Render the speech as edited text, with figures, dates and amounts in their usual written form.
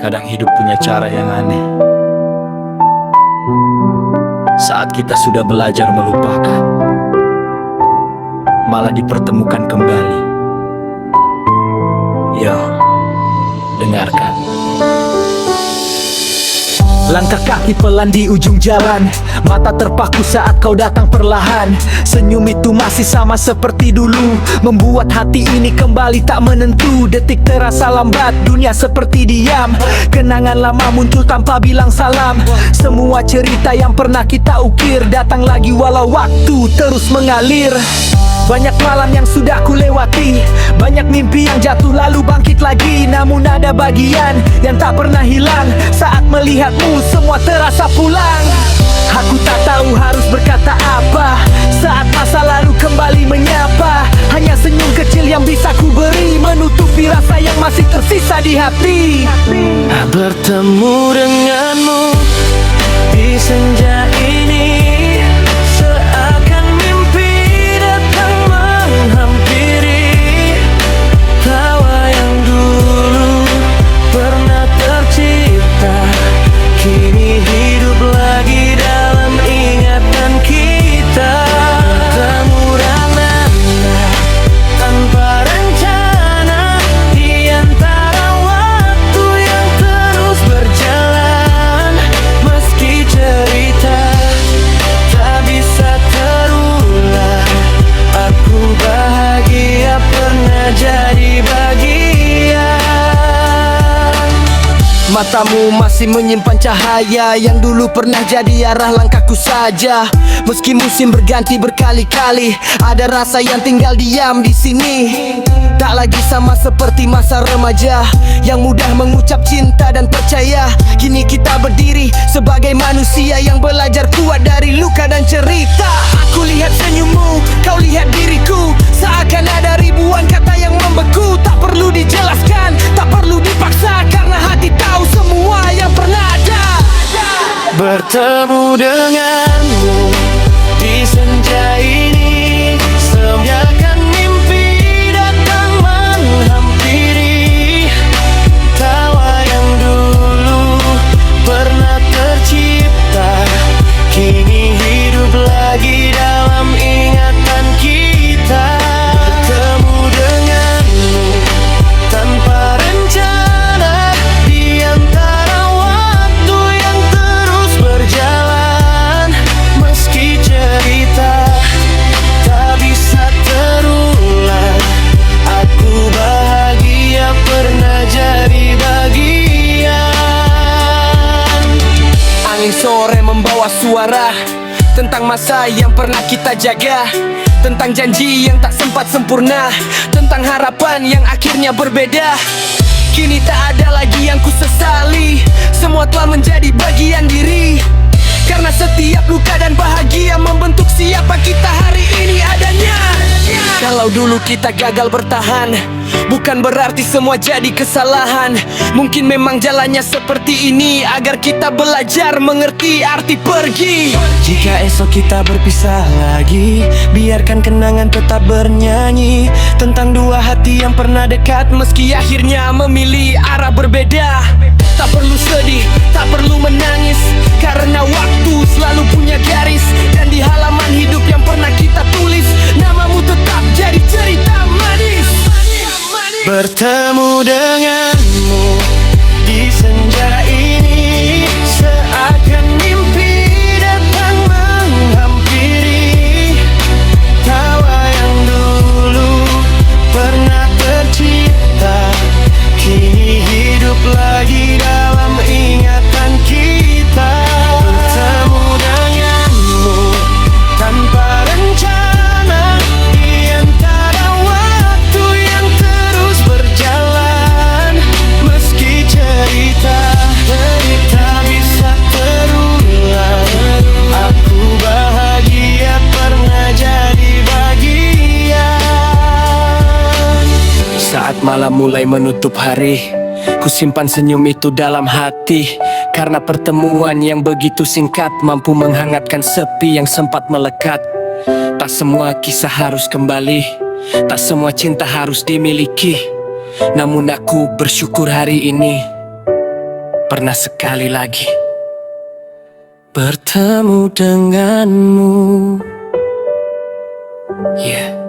Kadang hidup punya cara yang aneh. Saat kita sudah belajar melupakan, malah dipertemukan kembali. Yo, dengarkan. Langkah kaki pelan di ujung jalan, mata terpaku saat kau datang perlahan. Senyum itu masih sama seperti dulu, membuat hati ini kembali tak menentu. Detik terasa lambat, dunia seperti diam. Kenangan lama muncul tanpa bilang salam. Semua cerita yang pernah kita ukir datang lagi walau waktu terus mengalir. Banyak malam yang sudah ku lewati, banyak mimpi yang jatuh lalu bangkit lagi. Namun ada bagian yang tak pernah hilang. Saat melihatmu semua terasa pulang. Aku tak tahu harus berkata apa saat masa lalu kembali menyapa. Hanya senyum kecil yang bisa ku beri, menutupi rasa yang masih tersisa di hati. Bertemu denganmu di senja ini, seakan mimpi datang menghampiri. Tawa yang dulu pernah tercipta, kini hidup lagi dalam ingatan kita. Bertemu dengannya tanpa rencana, di antara waktu yang terus berjalan. Meski cerita tak bisa terulang, aku bahagia pernah jadi bagian. Matamu masih menyimpan cahaya yang dulu pernah jadi arah langkahku saja. Meski musim berganti berkali-kali, ada rasa yang tinggal diam di sini. Tak lagi sama seperti masa remaja yang mudah mengucap cinta dan percaya. Kini kita berdiri sebagai manusia yang belajar kuat dari luka dan cerita. Aku lihat senyummu, kau lihat diriku, seakan ada ribuan kata yang membeku. Tak perlu dijelaskan, tak perlu dipaksa, karena hati tahu semua yang pernah ada. Bertemu denganmu di senja ini, seakan mimpi datang menghampiri. Tawa yang dulu pernah tercipta, kini hidup lagi dalam ingatan kita. Bertemu denganmu tanpa rencana, di antara waktu yang terus berjalan. Meski cerita tak bisa terulang, aku bahagia pernah jadi bagian. Angin sore membawa suara tentang masa yang pernah kita jaga, tentang janji yang tak sempat sempurna, tentang harapan yang akhirnya berbeda. Kini tak ada lagi yang ku sesali, semua telah menjadi bagian diri. Karena setiap luka dan bahagia membentuk siapa kita hari ini adanya. Kalau dulu kita gagal bertahan, bukan berarti semua jadi kesalahan. Mungkin memang jalannya seperti ini agar kita belajar mengerti arti pergi. Jika esok kita berpisah lagi, biarkan kenangan tetap bernyanyi tentang dua hati yang pernah dekat meski akhirnya memilih arah berbeda. Tak perlu sedih, tak perlu menangis, karena waktu selalu punya garis. Dan di halaman hidup yang pernah kita tulis, namamu tetap jadi cerita manis. Bertemu denganmu di senja ini, seakan mimpi datang menghampiri. Tawa yang dulu pernah tercipta, kini hidup lagi dalam ingatan kita. Bertemu denganmu tanpa rencana, di antara waktu yang terus berjalan. Meski cerita tak bisa terulang, aku bahagia pernah jadi bagian. Saat malam mulai menutup hari, ku simpan senyum itu dalam hati. Karena pertemuan yang begitu singkat mampu menghangatkan sepi yang sempat melekat. Tak semua kisah harus kembali, tak semua cinta harus dimiliki. Namun aku bersyukur hari ini pernah sekali lagi bertemu denganmu. Yeah.